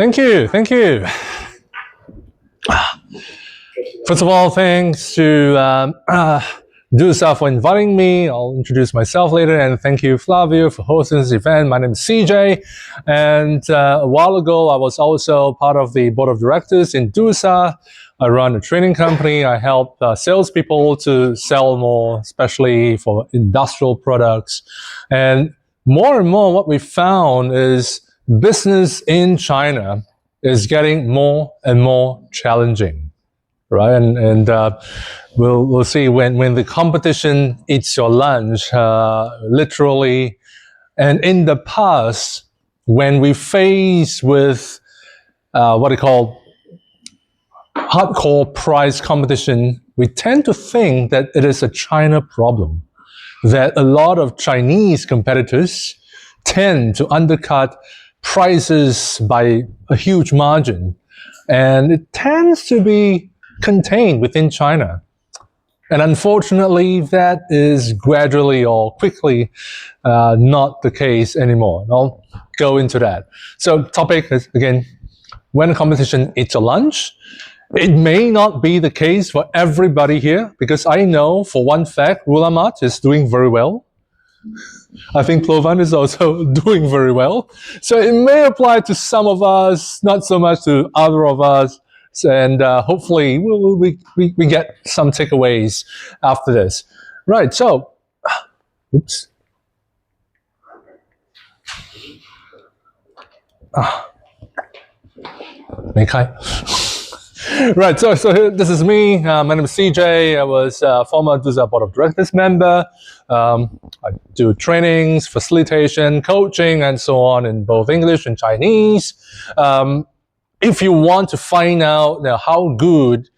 Thank you. Thank you. First of all, thanks to DoSa for inviting me. I'll introduce myself later, and thank you, Flavio, for hosting this event. My name is CJ, and a while ago, I was also part of the board of directors in DoSa. I run a training company. I help salespeople to sell more, especially for industrial products. And more, what we found is business in China is getting more and more challenging, right? And we'll see when the competition eats your lunch, literally. And in the past, when we face with what they call hardcore price competition, we tend to think that it is a China problem, that a lot of Chinese competitors tend to undercut prices by a huge margin, and it tends to be contained within China. And unfortunately, that is gradually or quickly not the case anymore. And I'll go into that. So topic is, again, when competition eats your lunch. It may not be the case for everybody here, because I know for one fact, Rulamat is doing very well. I think Plovan is also doing very well. So it may apply to some of us, not so much to other of us. And hopefully we get some takeaways after this. Right, so, oops. Okay. Right, so this is me. My name is CJ. I was a former DoSa Board of Directors member. I do trainings, facilitation, coaching, and so on in both English and Chinese. If you want to find out how good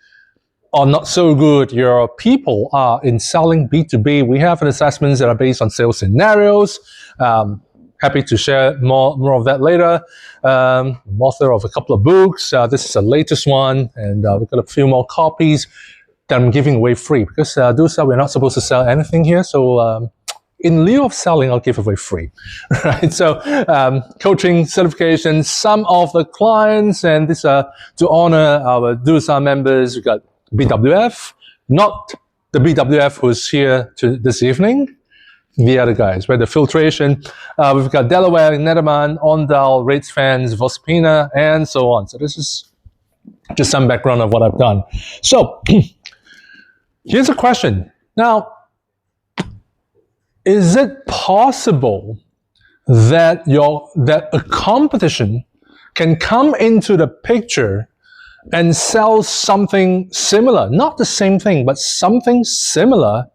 or not so good your people are in selling B2B, we have assessments that are based on sales scenarios. Happy to share more of that later. I'm author of a couple of books. This is the latest one, and we've got a few more copies that I'm giving away free, because DoSa, we're not supposed to sell anything here. So in lieu of selling, I'll give away free. Right? So coaching, certification, some of the clients, and this to honor our DoSa members. We've got BWF, not the BWF who's here this evening. The other guys, right? The filtration. We've got Delaware, Nederman, Ondal, Rates Fans, Vospina, and so on. So this is just some background of what I've done. So here's a question. Now, is it possible that a competition can come into the picture and sell something similar, not the same thing, but something similar,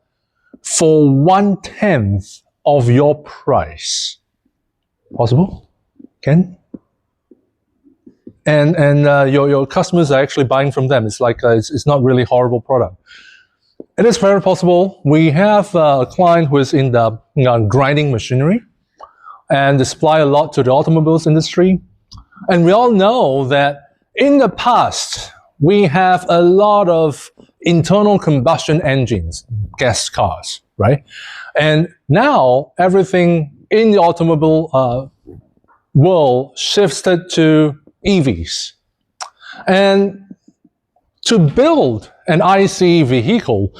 for 1/10 of your price? Possible? Can? And your customers are actually buying from them. It's like it's not really horrible product. It is very possible. We have a client who is in the grinding machinery, and they supply a lot to the automobiles industry. And we all know that in the past, we have a lot of internal combustion engines, gas cars, right? And now everything in the automobile world shifted to EVs. And to build an ICE vehicle,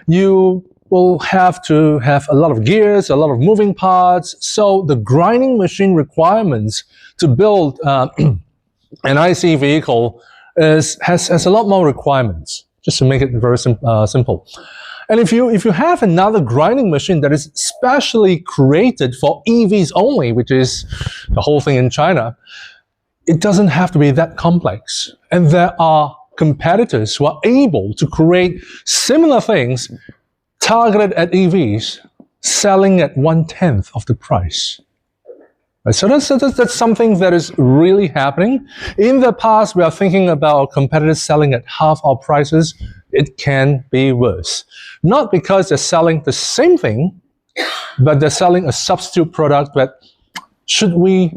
you will have to have a lot of gears, a lot of moving parts. So the grinding machine requirements to build an ICE vehicle has a lot more requirements, just to make it very simple. And if you have another grinding machine that is specially created for EVs only, which is the whole thing in China, it doesn't have to be that complex. And there are competitors who are able to create similar things targeted at EVs, selling at 1/10 of the price. Right, so that's something that is really happening. In the past, we are thinking about competitors selling at half our prices. It can be worse. Not because they're selling the same thing, but they're selling a substitute product. But should we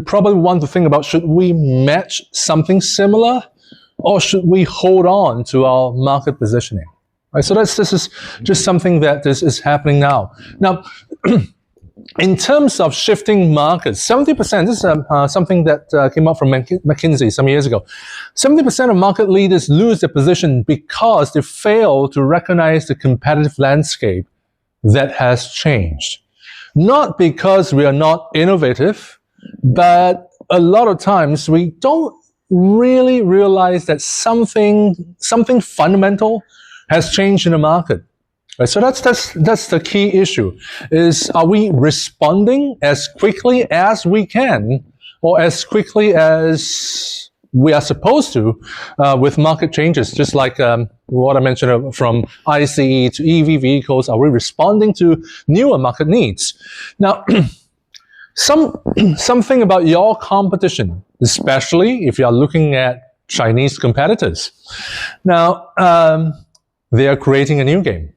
probably want to think about, should we match something similar, or should we hold on to our market positioning? Right, so this is just something that is happening now. Now, in terms of shifting markets, 70%, this is something that came up from McKinsey some years ago. 70% of market leaders lose their position because they fail to recognize the competitive landscape that has changed. Not because we are not innovative, but a lot of times we don't really realize that something fundamental has changed in the market. Right, so that's the key issue, is are we responding as quickly as we can or as quickly as we are supposed to with market changes, just like what I mentioned from ICE to EV vehicles. Are we responding to newer market needs? Now, something about your competition, especially if you are looking at Chinese competitors. Now, they are creating a new game.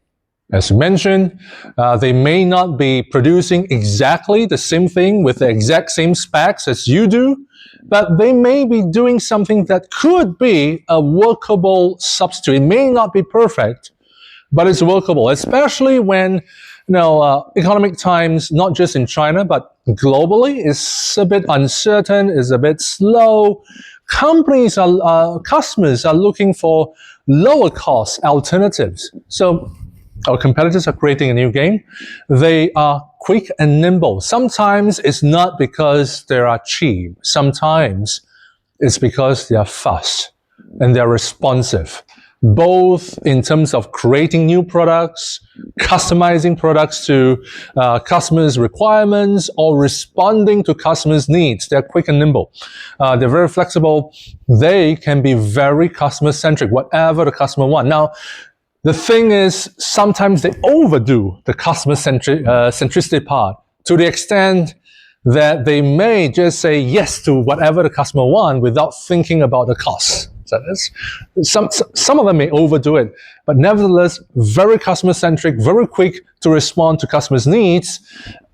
As mentioned, they may not be producing exactly the same thing with the exact same specs as you do, but they may be doing something that could be a workable substitute. It may not be perfect, but it's workable, especially when economic times, not just in China, but globally, is a bit uncertain, is a bit slow. Customers are looking for lower cost alternatives. So our competitors are creating a new game. They are quick and nimble. Sometimes it's not because they are cheap. Sometimes it's because they are fast and they're responsive, both in terms of creating new products, customizing products to customers' requirements, or responding to customers' needs. They're quick and nimble. They're very flexible. They can be very customer-centric, whatever the customer wants. Now, the thing is, sometimes they overdo the customer-centricity part to the extent that they may just say yes to whatever the customer wants without thinking about the cost. So some of them may overdo it, but nevertheless, very customer-centric, very quick to respond to customers' needs.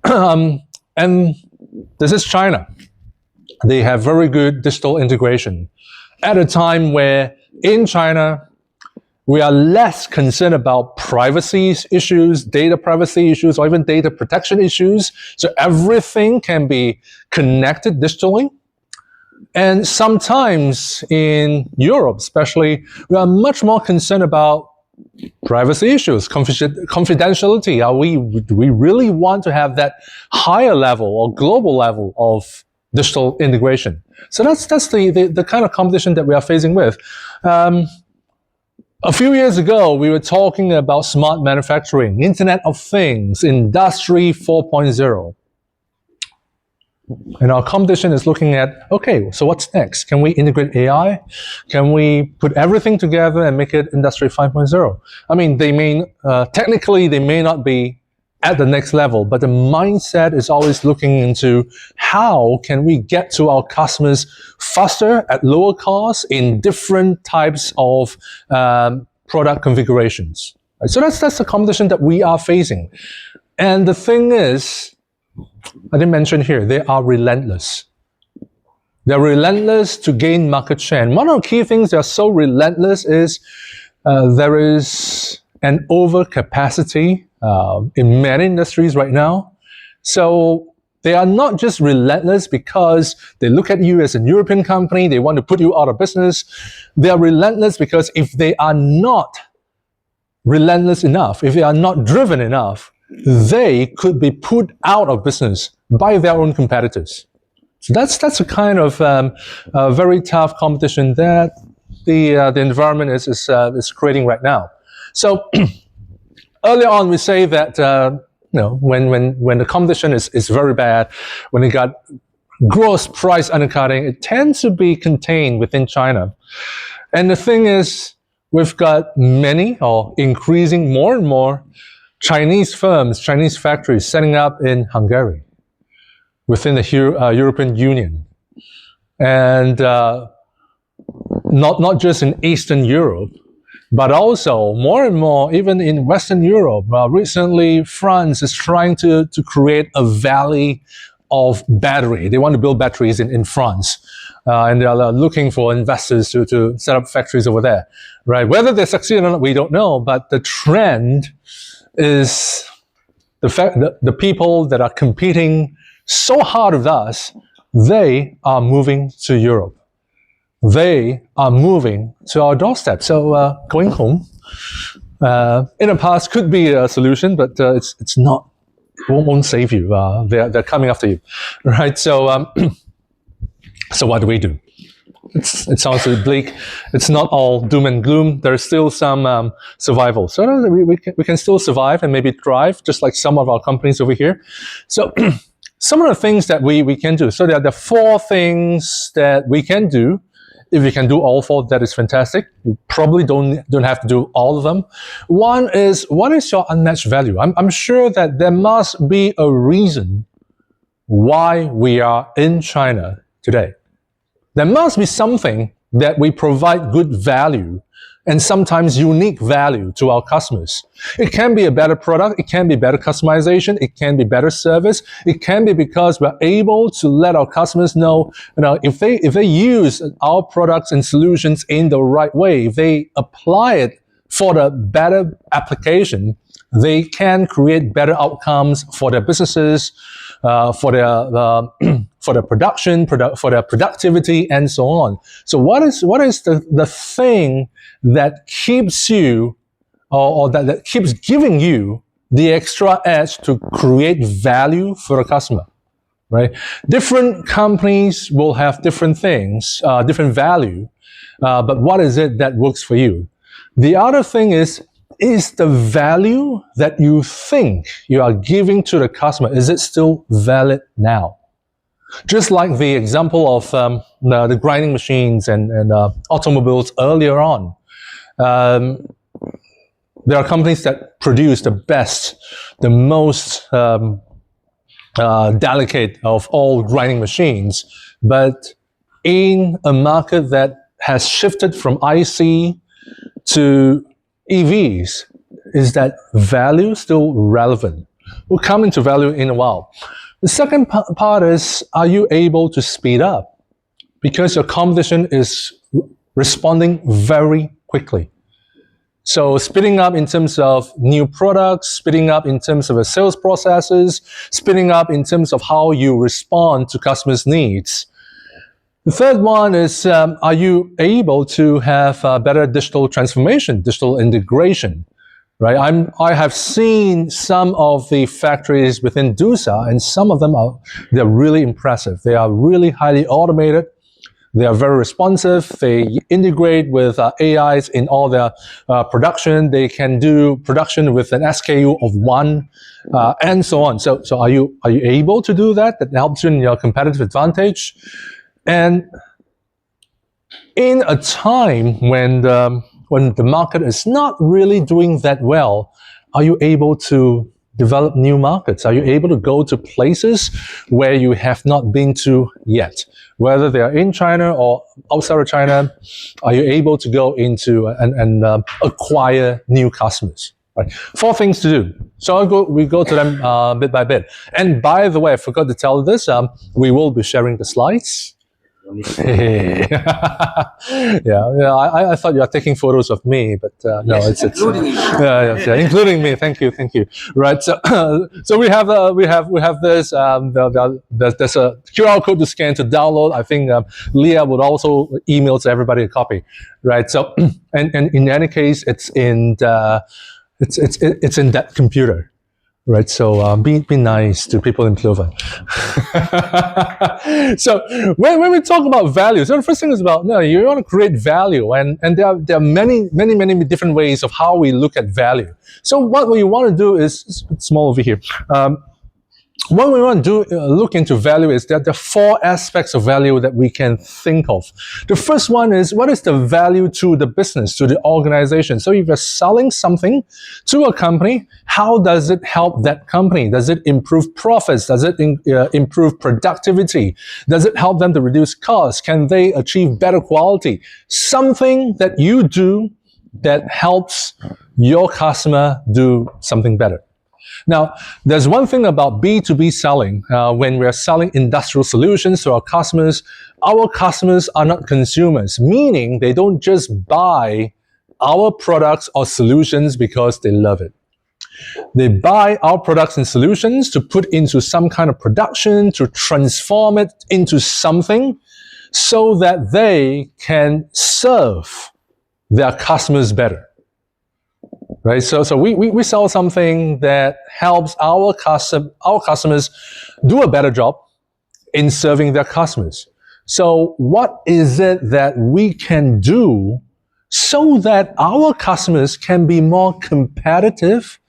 And this is China. They have very good digital integration. At a time where in China, we are less concerned about privacy issues, data privacy issues, or even data protection issues. So everything can be connected digitally. And sometimes in Europe, especially, we are much more concerned about privacy issues, confidentiality. Do we really want to have that higher level or global level of digital integration? So that's the kind of competition that we are facing with. A few years ago, we were talking about smart manufacturing, Internet of Things, Industry 4.0. And our competition is looking at, okay, so what's next? Can we integrate AI? Can we put everything together and make it Industry 5.0? I mean, technically, they may not be at the next level, but the mindset is always looking into how can we get to our customers faster at lower cost in different types of product configurations. Right? So that's the competition that we are facing. And the thing is, I didn't mention here, they are relentless. They're relentless to gain market share. And one of the key things they are so relentless is there is an overcapacity in many industries right now. So they are not just relentless because they look at you as a European company, they want to put you out of business. They are relentless because if they are not relentless enough, if they are not driven enough, they could be put out of business by their own competitors. So that's a kind of very tough competition that the environment is creating right now. So earlier on, we say that when the competition is very bad, when it got gross price undercutting, it tends to be contained within China. And the thing is, we've got many or increasing more and more Chinese firms, Chinese factories setting up in Hungary within the European Union. And not just in Eastern Europe, but also more and more even in Western Europe. Recently, France is trying to create a valley of battery. They want to build batteries in France. And they are looking for investors to set up factories over there. Right? Whether they succeed or not, we don't know. But the trend is the fact that the people that are competing so hard with us, they are moving to Europe. They are moving to our doorstep. So going home in the past could be a solution, but it's not. Won't save you. They're coming after you, right? So so what do we do? It sounds a bit bleak. It's not all doom and gloom. There's still some survival. So we can still survive and maybe thrive, just like some of our companies over here. So some of the things that we can do. So there are the 4 things that we can do. If you can do all 4, that is fantastic. You probably don't have to do all of them. One is, what is your unmatched value? I'm sure that there must be a reason why we are in China today. There must be something that we provide good value and sometimes unique value to our customers. It can be a better product, it can be better customization, it can be better service, it can be because we're able to let our customers know, if they use our products and solutions in the right way, if they apply it for the better application, they can create better outcomes for their businesses, for their production, for their productivity, and so on. So what is the thing that keeps you, or that keeps giving you the extra edge to create value for a customer, right? Different companies will have different things, different value, but what is it that works for you? The other thing is the value that you think you are giving to the customer, is it still valid now? Just like the example of the grinding machines and automobiles earlier on. There are companies that produce the best, the most delicate of all grinding machines, but in a market that has shifted from IC to EVs, is that value still relevant? We'll come into value in a while. The second part is, are you able to speed up? Because your competition is responding very quickly. So speeding up in terms of new products, speeding up in terms of the sales processes, speeding up in terms of how you respond to customers' needs. The third one is, are you able to have better digital transformation, digital integration, right? I have seen some of the factories within DUSA, and some of them they're really impressive. They are really highly automated. They are very responsive. They integrate with AIs in all their production. They can do production with an SKU of 1, and so on. So are you able to do that? That helps you in your competitive advantage. And in a time when the market is not really doing that well, are you able to develop new markets? Are you able to go to places where you have not been to yet? Whether they are in China or outside of China, are you able to go into and acquire new customers? Right. 4 things to do. So we go to them bit by bit. And by the way, I forgot to tell this, we will be sharing the slides. Yeah, I thought you were taking photos of me, but no, yes, it's including you. Yeah, including me. Thank you. Right, so we have this. There's a QR code to scan to download. I think Leah would also email to everybody a copy, right? So and in any case, it's in that computer. Right, so be nice to people in Clover. So when we talk about value, so the first thing is about, you want to create value, and there are many different ways of how we look at value. So what we want to do is, it's small over here. What we want to do, look into value, is that there are 4 aspects of value that we can think of. The first one is, what is the value to the business, to the organization? So if you're selling something to a company, how does it help that company? Does it improve profits? Does it improve productivity? Does it help them to reduce costs? Can they achieve better quality? Something that you do that helps your customer do something better. Now, there's one thing about B2B selling. When we're selling industrial solutions to our customers are not consumers, meaning they don't just buy our products or solutions because they love it. They buy our products and solutions to put into some kind of production, to transform it into something so that they can serve their customers better. Right? So we sell something that helps our customers do a better job in serving their customers. So what is it that we can do so that our customers can be more competitive,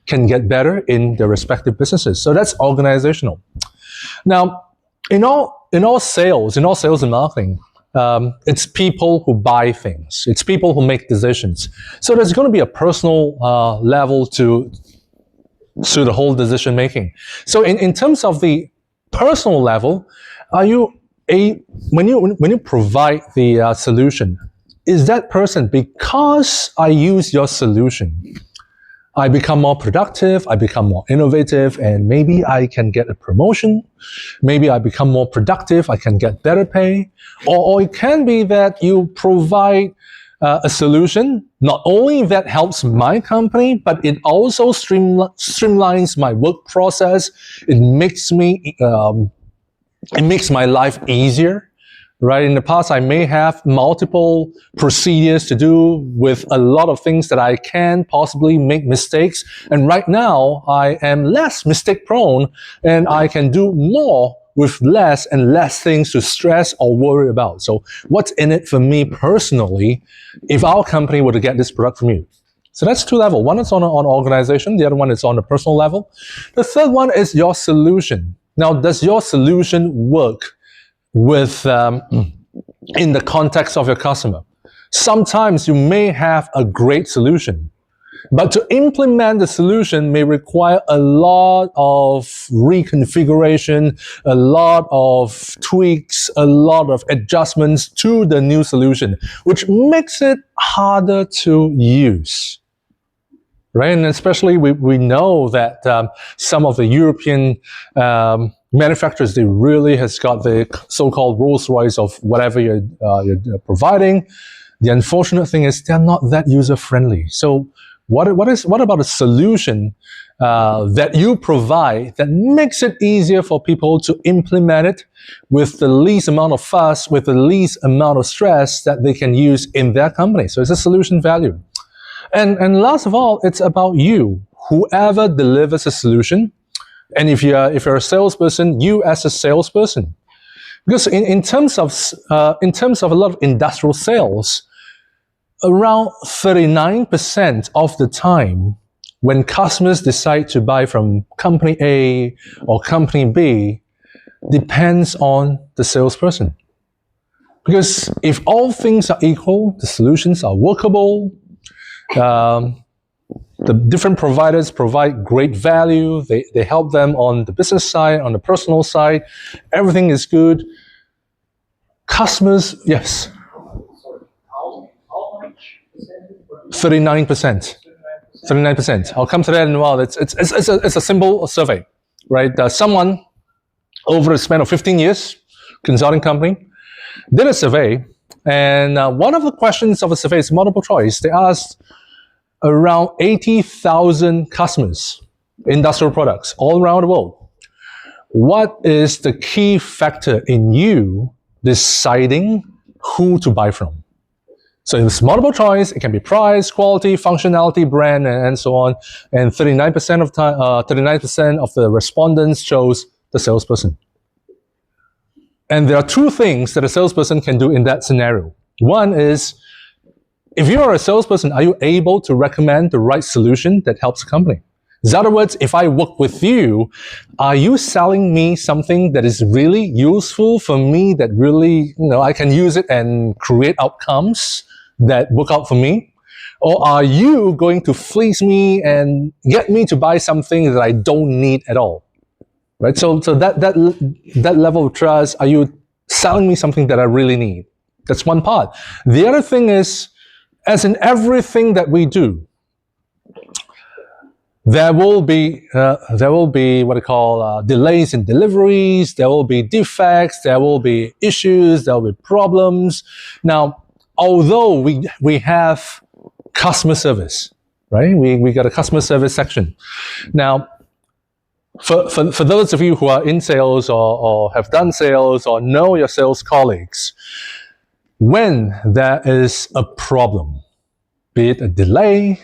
can get better in their respective businesses? So that's organizational. Now, in all sales and marketing, it's people who buy things. It's people who make decisions. So there's going to be a personal level to the whole decision making. So in terms of the personal level, are you when you provide the solution, is that person, because I use your solution, I become more productive, I become more innovative, and maybe I can get a promotion. Maybe I become more productive, I can get better pay. Or it can be that you provide a solution, not only that helps my company, but it also streamlines my work process. It makes my life easier. Right? In the past, I may have multiple procedures to do with a lot of things that I can possibly make mistakes. And right now, I am less mistake prone and I can do more with less and less things to stress or worry about. So what's in it for me personally if our company were to get this product from you? So that's two levels. One is on organization. The other one is on a personal level. The third one is your solution. Now, does your solution work with in the context of your customer? Sometimes you may have a great solution, but to implement the solution may require a lot of reconfiguration, a lot of tweaks, a lot of adjustments to the new solution, which makes it harder to use. Right? And especially we know that some of the European manufacturers, they really has got the so-called Rolls Royce of whatever you're providing. The unfortunate thing is they're not that user-friendly. So what about a solution that you provide that makes it easier for people to implement it with the least amount of fuss, with the least amount of stress that they can use in their company? So it's a solution value. And last of all, it's about you. Whoever delivers a solution, and if you're a salesperson, you as a salesperson, because in terms of a lot of industrial sales, around 39% of the time, when customers decide to buy from company A or company B, depends on the salesperson. Because if all things are equal, the solutions are workable. The different providers provide great value. They help them on the business side, on the personal side. Everything is good. Customers, yes. Sorry, how much percentage? 39%. 39%. I'll come to that in a while. It's a simple survey, right? Someone over a span of 15 years, consulting company, did a survey, and one of the questions of a survey is multiple choice. They asked around 80,000 customers, industrial products all around the world, what is the key factor in you deciding who to buy from? So it's multiple choice. It can be price, quality, functionality, brand, and so on. And 39% of time, 39% of the respondents chose the salesperson. And there are two things that a salesperson can do in that scenario. One is, if you are a salesperson, are you able to recommend the right solution that helps the company? In other words, if I work with you, are you selling me something that is really useful for me, that really, I can use it and create outcomes that work out for me? Or are you going to fleece me and get me to buy something that I don't need at all? Right? So that level of trust, are you selling me something that I really need? That's one part. The other thing is, as in everything that we do, there will be what I call delays in deliveries. There will be defects. There will be issues. There will be problems. Now, although we have customer service, right? We got a customer service section. Now, for those of you who are in sales or have done sales or know your sales colleagues, when there is a problem, be it a delay,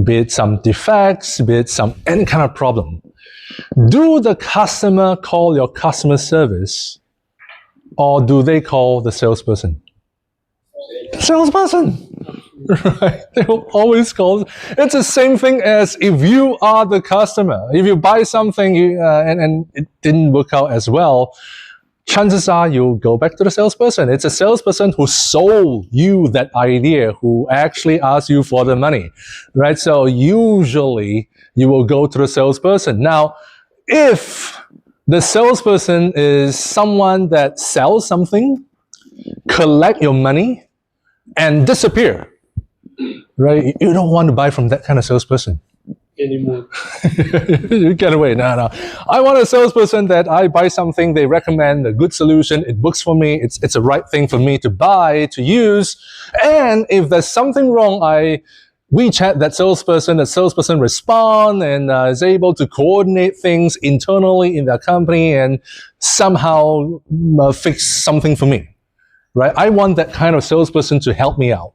be it some defects, be it any kind of problem, do the customer call your customer service or do they call the salesperson? Salesperson! Right? They will always call. It's the same thing as if you are the customer. If you buy something and it didn't work out as well, chances are you'll go back to the salesperson. It's a salesperson who sold you that idea, who actually asked you for the money, right? So usually you will go to the salesperson. Now, if the salesperson is someone that sells something, collect your money, and disappear, right? You don't want to buy from that kind of salesperson. Anymore. You get away. No. I want a salesperson that I buy something, they recommend a good solution, it works for me, it's a right thing for me to buy, to use, and if there's something wrong, I WeChat that salesperson respond and is able to coordinate things internally in their company and somehow fix something for me, right? I want that kind of salesperson to help me out.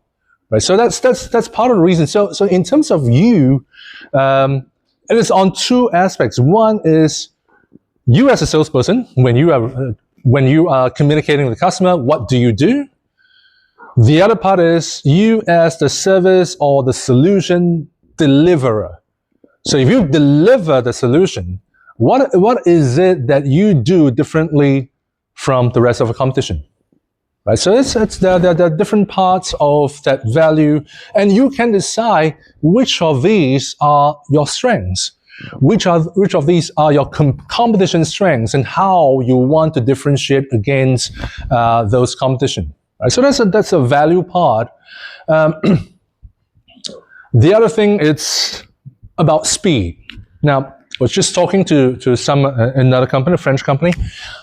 Right, so that's part of the reason. So in terms of you, it is on two aspects. One is you as a salesperson, when you are communicating with the customer, what do you do? The other part is you as the service or the solution deliverer. So if you deliver the solution, what is it that you do differently from the rest of the competition? Right, so there are different parts of that value, and you can decide which of these are your strengths, which of these are your competition strengths, and how you want to differentiate against those competition. Right, so that's a value part. The other thing, it's about speed. Now, I was just talking to another company, a French company,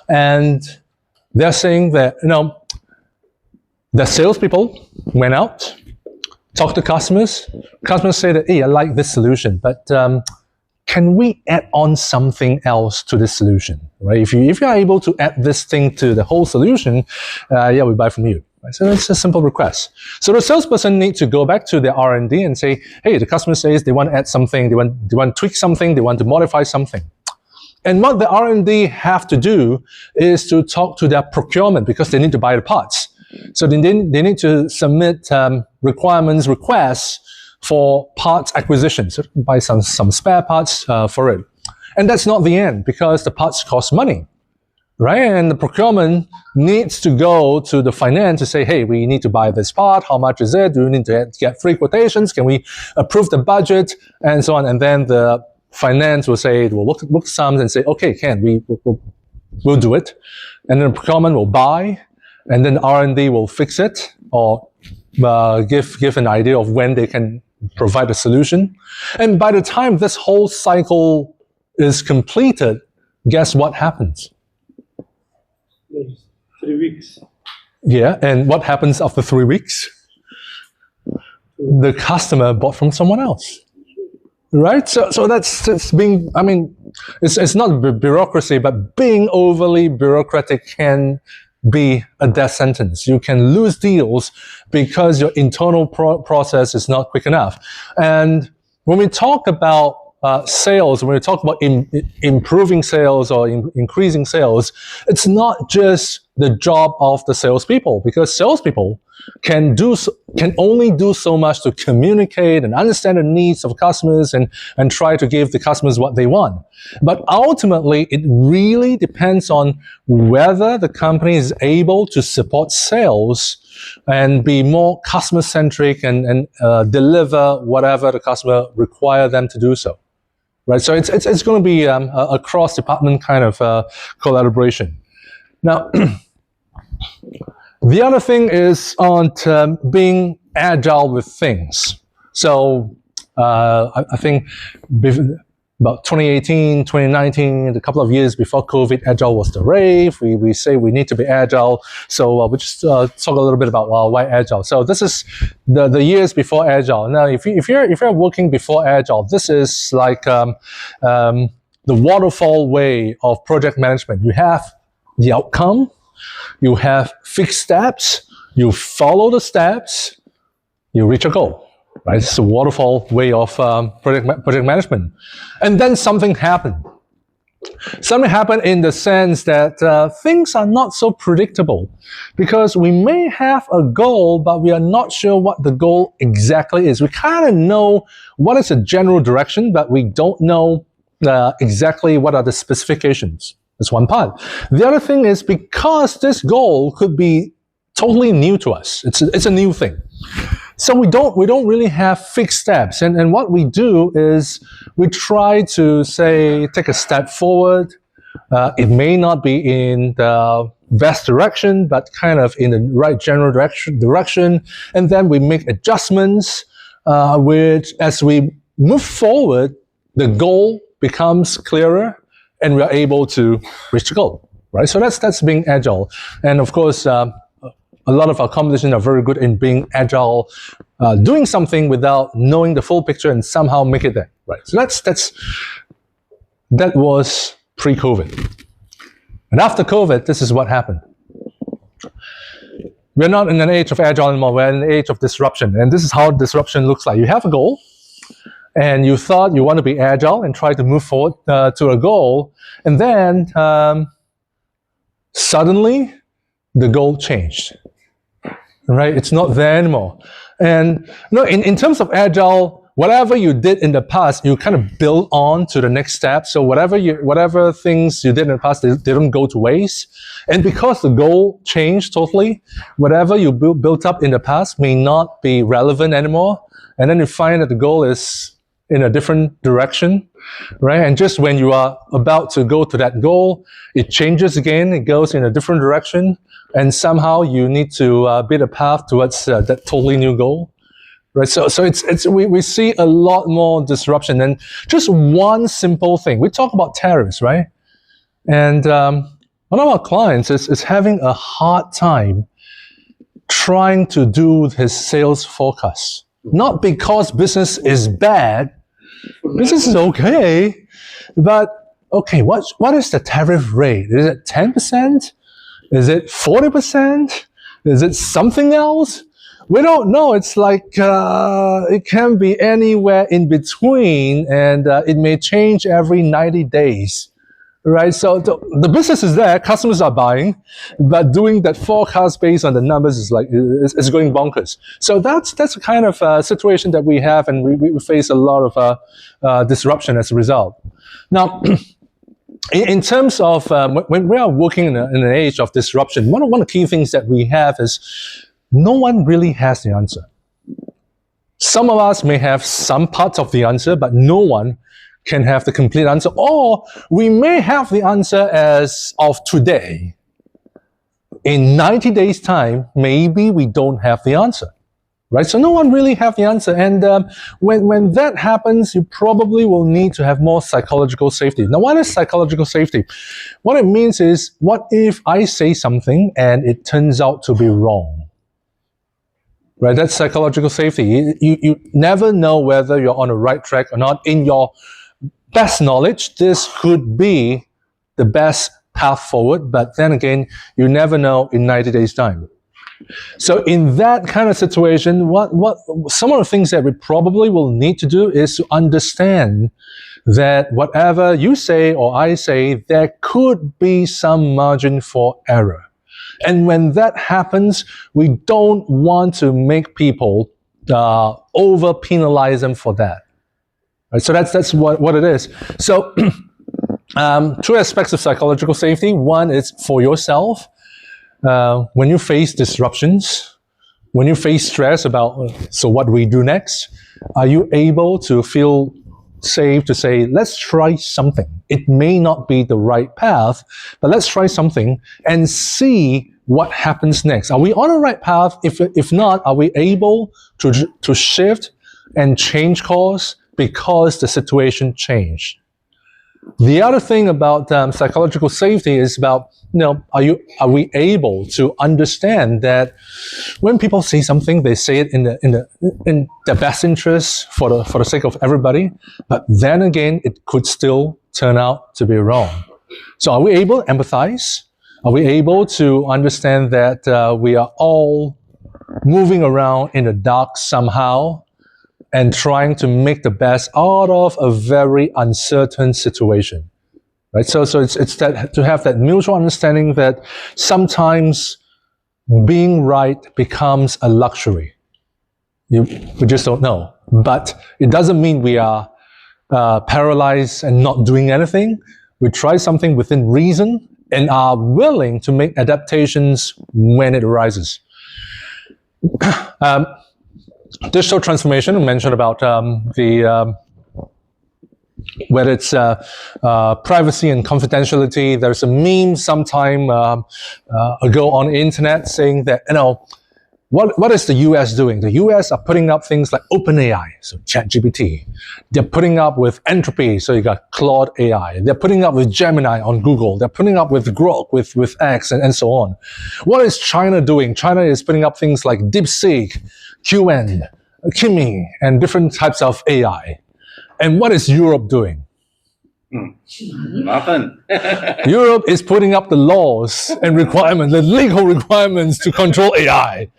and they're saying that the salespeople went out, talked to customers. Customers say that, hey, I like this solution, but can we add on something else to this solution? Right? If you are able to add this thing to the whole solution, we buy from you. Right? So that's a simple request. So the salesperson needs to go back to their R&D and say, hey, the customer says they want to add something, they want to tweak something, they want to modify something. And what the R&D have to do is to talk to their procurement because they need to buy the parts. So they need to submit requests for parts acquisition. So buy some spare parts for it. And that's not the end because the parts cost money, right? And the procurement needs to go to the finance to say, hey, we need to buy this part. How much is it? Do we need to get 3 quotations? Can we approve the budget? And so on. And then the finance will say, we'll look sums and say, okay, we'll do it. And then the procurement will buy. And then R&D will fix it or give an idea of when they can provide a solution. And by the time this whole cycle is completed, guess what happens? 3 weeks. Yeah, and what happens after 3 weeks? The customer bought from someone else. Right? So that's being, I mean, it's not bureaucracy, but being overly bureaucratic can be a death sentence. You can lose deals because your internal process is not quick enough. And when we talk about sales, when we talk about improving sales or increasing sales, it's not just the job of the salespeople, because salespeople can only do so much to communicate and understand the needs of customers and try to give the customers what they want. But ultimately, it really depends on whether the company is able to support sales and be more customer-centric and deliver whatever the customer require them to do so. Right, so it's going to be a cross-department kind of collaboration. Now, the other thing is on being agile with things. So I think about 2018, 2019, a couple of years before COVID, Agile was the rave. We say we need to be Agile. So we just talk a little bit about why Agile. So this is the years before Agile. Now, if you're working before Agile, this is like the waterfall way of project management. You have the outcome, you have fixed steps, you follow the steps, you reach a goal. Right? It's a waterfall way of project management. And then something happened. Something happened in the sense that things are not so predictable, because we may have a goal, but we are not sure what the goal exactly is. We kind of know what is the general direction, but we don't know exactly what are the specifications. That's one part. The other thing is, because this goal could be totally new to us. It's a new thing. So we don't really have fixed steps. And what we do is we try to say, take a step forward. It may not be in the best direction, but kind of in the right general direction. And then we make adjustments, which as we move forward, the goal becomes clearer and we are able to reach the goal, right? So that's being Agile. And of course, a lot of our competition are very good in being Agile, doing something without knowing the full picture and somehow make it there, right? So that was pre-COVID. And after COVID, this is what happened. We're not in an age of Agile anymore, we're in an age of disruption. And this is how disruption looks like. You have a goal, and you thought you want to be Agile and try to move forward to a goal, and then suddenly the goal changed. Right? It's not there anymore. And in terms of Agile, whatever you did in the past, you kind of build on to the next step. So whatever things you did in the past, they don't go to waste. And because the goal changed totally, whatever you built up in the past may not be relevant anymore. And then you find that the goal is in a different direction, right? And just when you are about to go to that goal, it changes again, it goes in a different direction. And somehow you need to build a path towards that totally new goal, right? So we see a lot more disruption than just one simple thing. We talk about tariffs, right? And one of our clients is having a hard time trying to do his sales forecast. Not because business is bad, business is okay, but okay, what is the tariff rate? Is it 10%? Is it 40%? Is it something else? We don't know. It's like it can be anywhere in between, and it may change every 90 days, right? So the business is there, customers are buying, but doing that forecast based on the numbers is like it's going bonkers. So that's the kind of situation that we have, and we face a lot of disruption as a result. Now. In terms of when we are working in an age of disruption, one of the key things that we have is no one really has the answer. Some of us may have some parts of the answer, but no one can have the complete answer. Or we may have the answer as of today. In 90 days' time, maybe we don't have the answer. Right? So no one really have the answer. And when that happens, you probably will need to have more psychological safety. Now, what is psychological safety? What it means is, what if I say something and it turns out to be wrong? Right? That's psychological safety. You never know whether you're on the right track or not. In your best knowledge, this could be the best path forward. But then again, you never know in 90 days' time. So in that kind of situation, what some of the things that we probably will need to do is to understand that whatever you say or I say, there could be some margin for error. And when that happens, we don't want to make people over penalize them for that. Right? So that's what it is. So two aspects of psychological safety. One is for yourself. When you face disruptions, when you face stress about, so what do we do next? Are you able to feel safe to say, let's try something. It may not be the right path, but let's try something and see what happens next. Are we on the right path? If not, are we able to shift and change course because the situation changed? The other thing about psychological safety is about, are we able to understand that when people say something, they say it in the best interest for the sake of everybody, but then again, it could still turn out to be wrong. So are we able to empathize? Are we able to understand that we are all moving around in the dark somehow and trying to make the best out of a very uncertain situation, right? So it's that to have that mutual understanding that sometimes being right becomes a luxury. We just don't know, but it doesn't mean we are paralyzed and not doing anything. We try something within reason and are willing to make adaptations when it arises. Digital transformation, I mentioned about whether it's privacy and confidentiality. There's a meme sometime ago on the internet saying that, what is the US doing? The US are putting up things like OpenAI, so ChatGPT. They're putting up with Entropy, so you got Claude AI. They're putting up with Gemini on Google. They're putting up with Grok, with X, and so on. What is China doing? China is putting up things like DeepSeek, QN, Kimi, and different types of AI. And what is Europe doing? Nothing. Europe is putting up the laws and requirements, the legal requirements to control AI,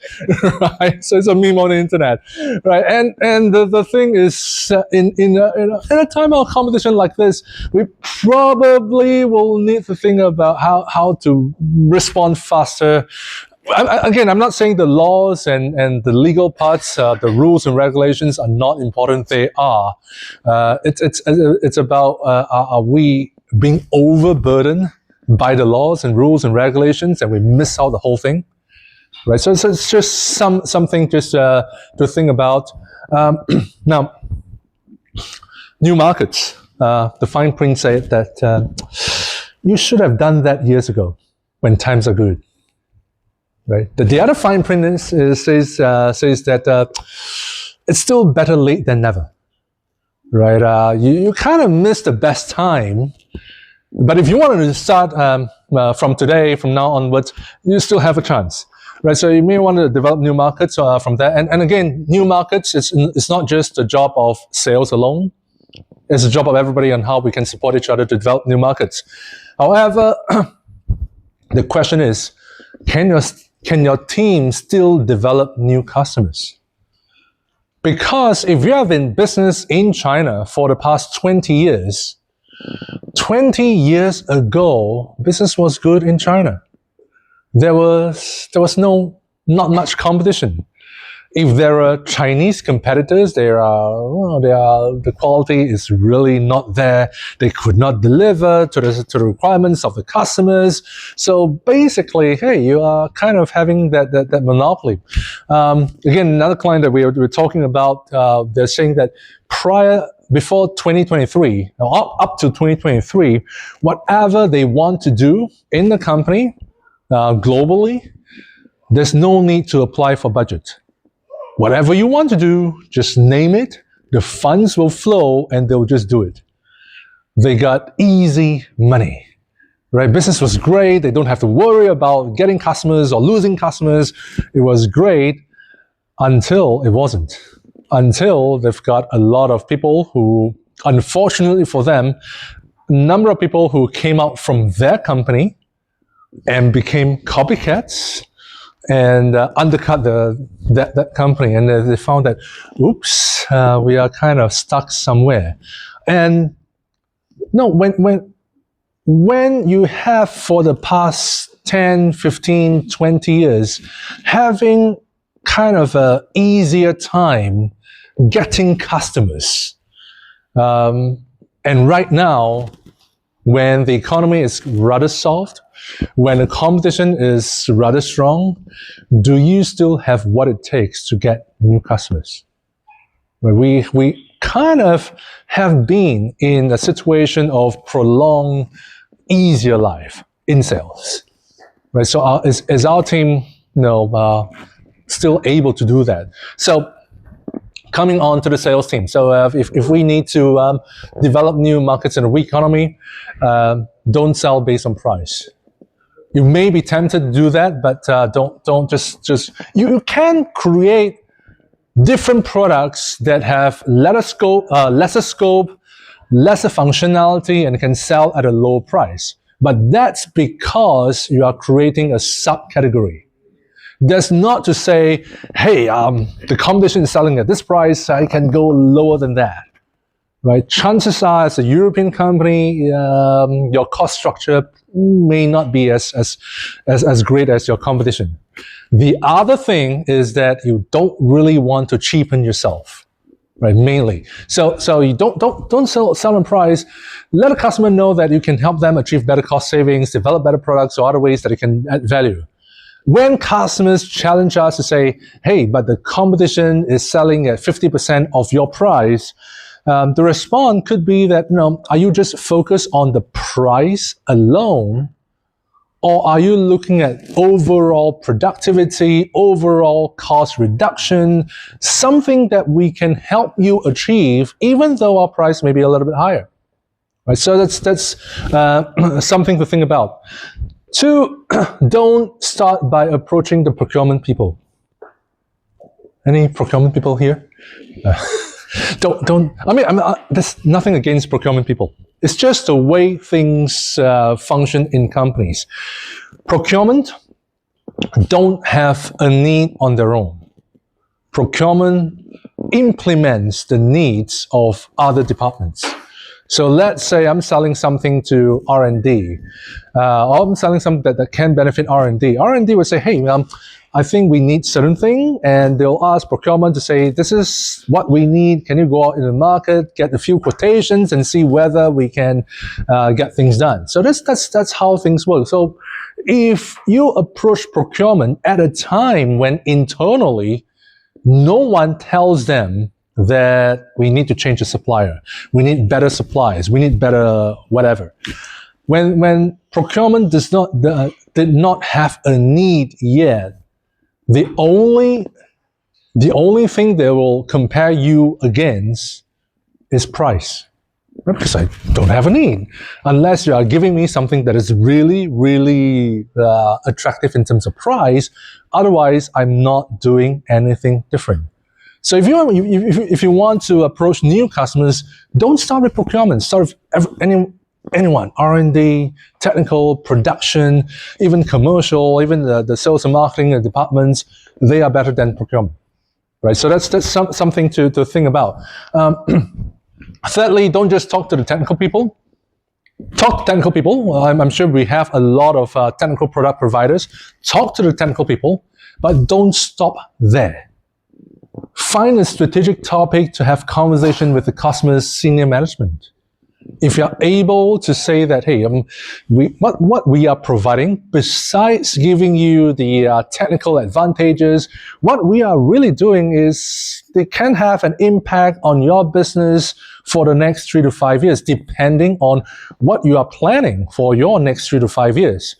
right? So it's a meme on the internet, right? And the thing is, in a time of competition like this, we probably will need to think about how to respond faster. Again, I'm not saying the laws and the legal parts, the rules and regulations are not important. They are. It's about are we being overburdened by the laws and rules and regulations, and we miss out the whole thing, right? So it's just something just to think about. Now, new markets. The fine print said that you should have done that years ago when times are good. Right. The other fine print says that it's still better late than never. Right. You kind of missed the best time, but if you wanted to start from today, from now onwards, you still have a chance. Right. So you may want to develop new markets from there. And again, new markets, it's not just a job of sales alone. It's a job of everybody on how we can support each other to develop new markets. However, the question is, can your team still develop new customers? Because if you have been business in China for the past 20 years, 20 years ago, business was good in China. There was not much competition. If there are Chinese competitors, the quality is really not there. They could not deliver to the requirements of the customers. So basically, hey, you are kind of having that monopoly. Again, another client that we were talking about, they're saying that before 2023, up to 2023, whatever they want to do in the company, globally, there's no need to apply for budget. Whatever you want to do, just name it, the funds will flow and they'll just do it. They got easy money, right? Business was great. They don't have to worry about getting customers or losing customers. It was great until it wasn't. Until they've got a lot of people who, unfortunately for them, a number of people who came out from their company and became copycats and undercut that company, and they found that, oops, we are kind of stuck somewhere. And no, when you have for the past 10, 15, 20 years, having kind of an easier time getting customers, and right now, when the economy is rather soft, when the competition is rather strong, do you still have what it takes to get new customers? We kind of have been in a situation of prolonged, easier life in sales, right? So is our team, still able to do that? So coming on to the sales team. So if we need to develop new markets in a weak economy, don't sell based on price. You may be tempted to do that, but don't just you can create different products that have lesser scope, lesser functionality, and can sell at a low price. But that's because you are creating a subcategory. That's not to say, hey, the competition is selling at this price, I can go lower than that. Right? Chances are, as a European company, your cost structure may not be as great as your competition. The other thing is that you don't really want to cheapen yourself, right? Mainly, so you don't sell on price. Let a customer know that you can help them achieve better cost savings, develop better products, or other ways that it can add value. When customers challenge us to say, "Hey, but the competition is selling at 50% of your price," the response could be that, are you just focused on the price alone? Or are you looking at overall productivity, overall cost reduction, something that we can help you achieve, even though our price may be a little bit higher? Right. So that's something to think about. 2, don't start by approaching the procurement people. Any procurement people here? Don't. I mean, there's nothing against procurement people. It's just the way things function in companies. Procurement don't have a need on their own. Procurement implements the needs of other departments. So let's say I'm selling something to R&D, or I'm selling something that can benefit R&D. R&D would say, hey, I think we need certain thing, and they'll ask procurement to say, this is what we need. Can you go out in the market, get a few quotations, and see whether we can get things done? So that's how things work. So if you approach procurement at a time when internally no one tells them that we need to change the supplier, we need better supplies, we need better whatever. When procurement did not have a need yet, the only thing they will compare you against is price. Because I don't have a need. Unless you are giving me something that is really, really attractive in terms of price, otherwise I'm not doing anything different. So if you want to approach new customers, don't start with procurement. Start with anyone, R&D, technical, production, even commercial, even the sales and marketing departments, they are better than procurement, right? So that's something to think about. Thirdly, don't just talk to the technical people. Talk to technical people. I'm sure we have a lot of technical product providers. Talk to the technical people, but don't stop there. Find a strategic topic to have conversation with the customer's senior management. If you're able to say that, hey, what we are providing, besides giving you the technical advantages, what we are really doing is they can have an impact on your business for the next 3 to 5 years, depending on what you are planning for your next 3 to 5 years.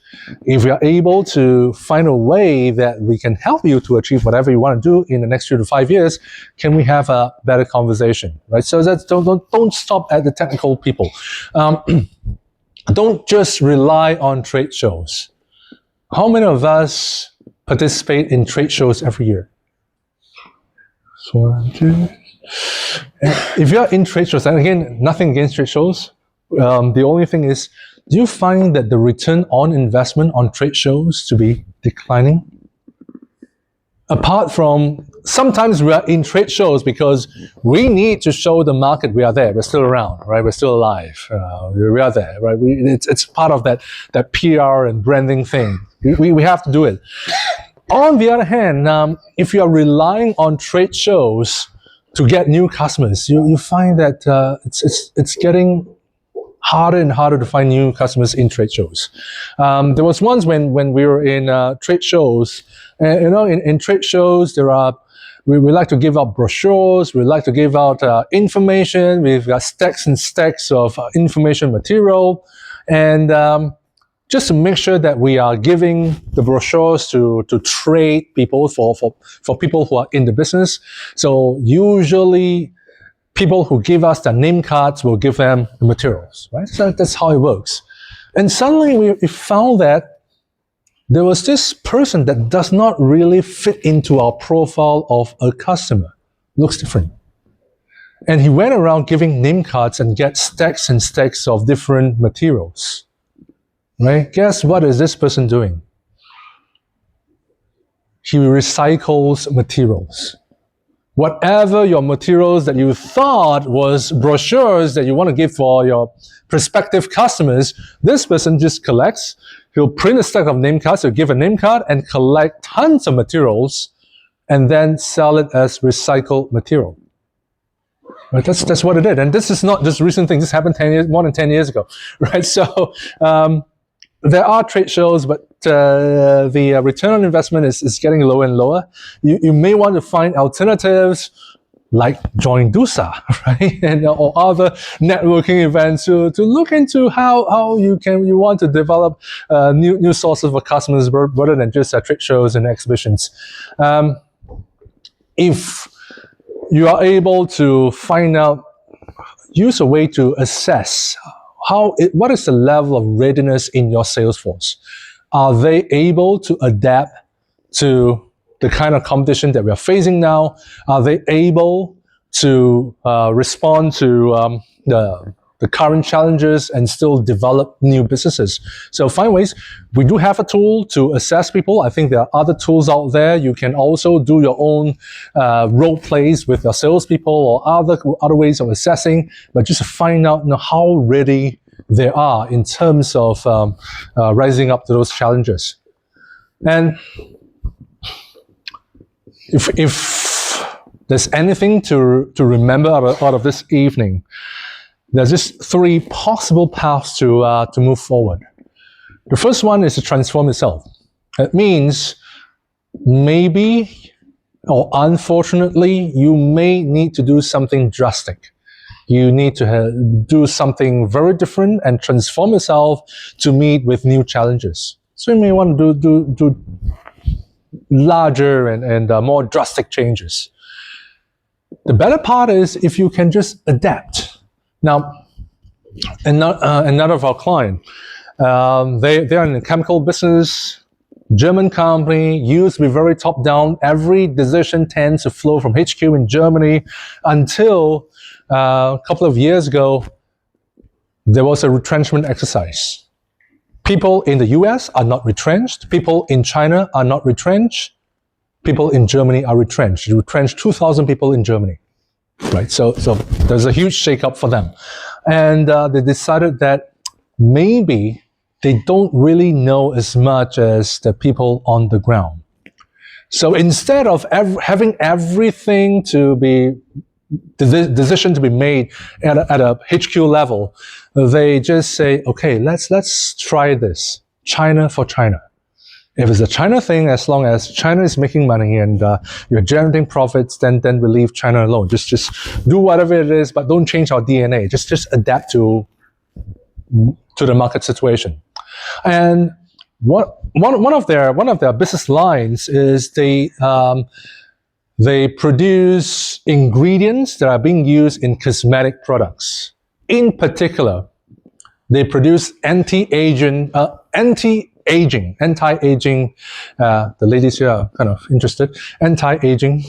If you're able to find a way that we can help you to achieve whatever you want to do in the next 3 to 5 years, can we have a better conversation, right? So that's, don't stop at the technical people. Don't just rely on trade shows. How many of us participate in trade shows every year? 1, 2. If you're in trade shows, and again, nothing against trade shows, the only thing is, do you find that the return on investment on trade shows to be declining? Apart from, sometimes we are in trade shows because we need to show the market we are there, we're still around, right? We're still alive, we are there, right? It's part of that PR and branding thing. We have to do it. On the other hand, if you are relying on trade shows to get new customers, you find that it's getting harder and harder to find new customers in trade shows. There was once when we were in trade shows, and in trade shows we like to give out brochures, we like to give out information. We've got stacks and stacks of information material, and just to make sure that we are giving the brochures to trade people for people who are in the business. So usually people who give us the name cards will give them the materials, right? So that's how it works. And suddenly we found that there was this person that does not really fit into our profile of a customer. Looks different. And he went around giving name cards and get stacks and stacks of different materials. Right? Guess what is this person doing? He recycles materials. Whatever your materials that you thought was brochures that you want to give for your prospective customers, this person just collects. He'll print a stack of name cards, he'll give a name card and collect tons of materials and then sell it as recycled material. Right? That's what it did. And this is not just a recent thing. This happened more than 10 years ago. Right? So there are trade shows, but the return on investment is getting lower and lower. You may want to find alternatives like join DUSA, right, and or other networking events to look into how you want to develop new sources for customers rather than just trade shows and exhibitions. If you are able to find out, use a way to assess what is the level of readiness in your sales force? Are they able to adapt to the kind of competition that we are facing now? Are they able to respond to the current challenges and still develop new businesses? So find ways. We do have a tool to assess people. I think there are other tools out there. You can also do your own role plays with your salespeople or other ways of assessing, but just to find out how ready they are in terms of rising up to those challenges. And if there's anything to remember out of this evening, there's just 3 possible paths to move forward. The first one is to transform yourself. It means maybe or unfortunately, you may need to do something drastic. You need to do something very different and transform yourself to meet with new challenges. So you may want to do larger and more drastic changes. The better part is if you can just adapt. Now, another of our clients, they are in the chemical business, German company, used to be very top-down. Every decision tends to flow from HQ in Germany until a couple of years ago, there was a retrenchment exercise. People in the US are not retrenched. People in China are not retrenched. People in Germany are retrenched. You retrenched 2,000 people in Germany. Right, so there's a huge shakeup for them. And they decided that maybe they don't really know as much as the people on the ground. So instead of having everything to be, the decision to be made at a HQ level, they just say, okay, let's try this. China for China. If it's a China thing, as long as China is making money and you're generating profits, then we leave China alone. Just do whatever it is, but don't change our DNA. Just adapt to the market situation. And one of their business lines is they produce ingredients that are being used in cosmetic products. In particular, they produce anti-aging. The ladies here are kind of interested. Anti-aging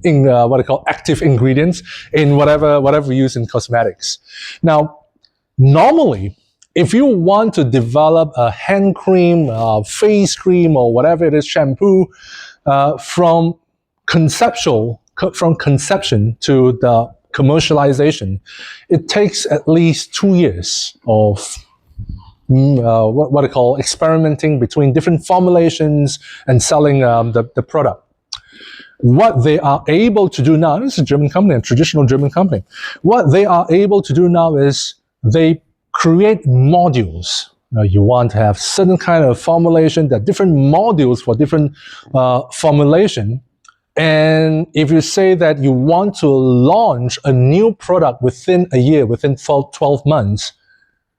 in what I call active ingredients in whatever we use in cosmetics. Now, normally, if you want to develop a hand cream, face cream, or whatever it is, shampoo, from conception to the commercialization, it takes at least 2 years of what I call experimenting between different formulations and selling the product. What they are able to do now, this is a German company, a traditional German company. What they are able to do now is they create modules. You want to have certain kind of formulation, there are different modules for different formulation. And if you say that you want to launch a new product within a year, within 12 months,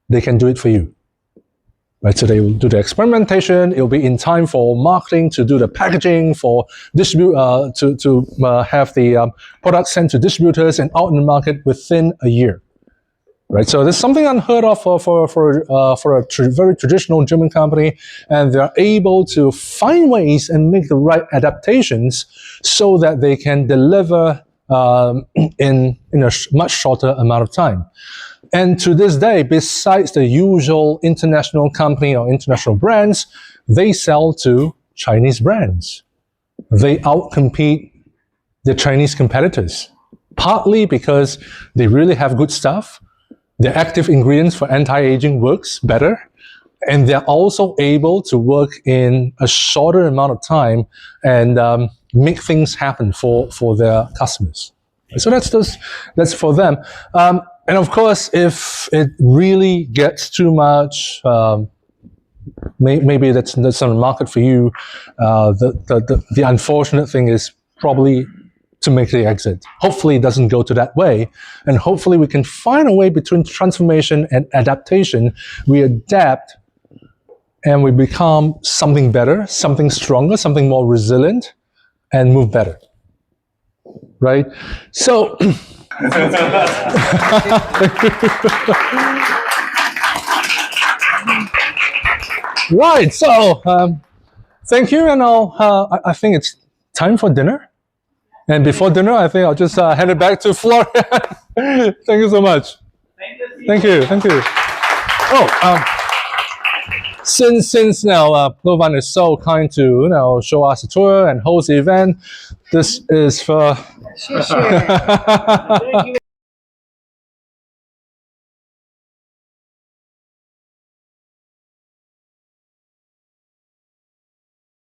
they can do it for you. Right, so they will do the experimentation. It'll be in time for marketing to do the packaging, for distribute to have the product sent to distributors and out in the market within a year. Right, so there's something unheard of for a very traditional German company, and they're able to find ways and make the right adaptations so that they can deliver in a much shorter amount of time. And to this day, besides the usual international company or international brands, they sell to Chinese brands. They outcompete the Chinese competitors, partly because they really have good stuff. The active ingredients for anti-aging works better, and they're also able to work in a shorter amount of time and make things happen for their customers. So that's for them. And of course, if it really gets too much, maybe that's not a market for you. The unfortunate thing is probably to make the exit. Hopefully it doesn't go to that way. And hopefully we can find a way between transformation and adaptation. We adapt and we become something better, something stronger, something more resilient, and move better. Right? So, right, so thank you, and I think it's time for dinner. And before dinner, I think I'll just hand it back to Florian. Thank you so much. Thank you. Oh, since now Novan is so kind to show us a tour and host the event, this is for. Sure. Thank you.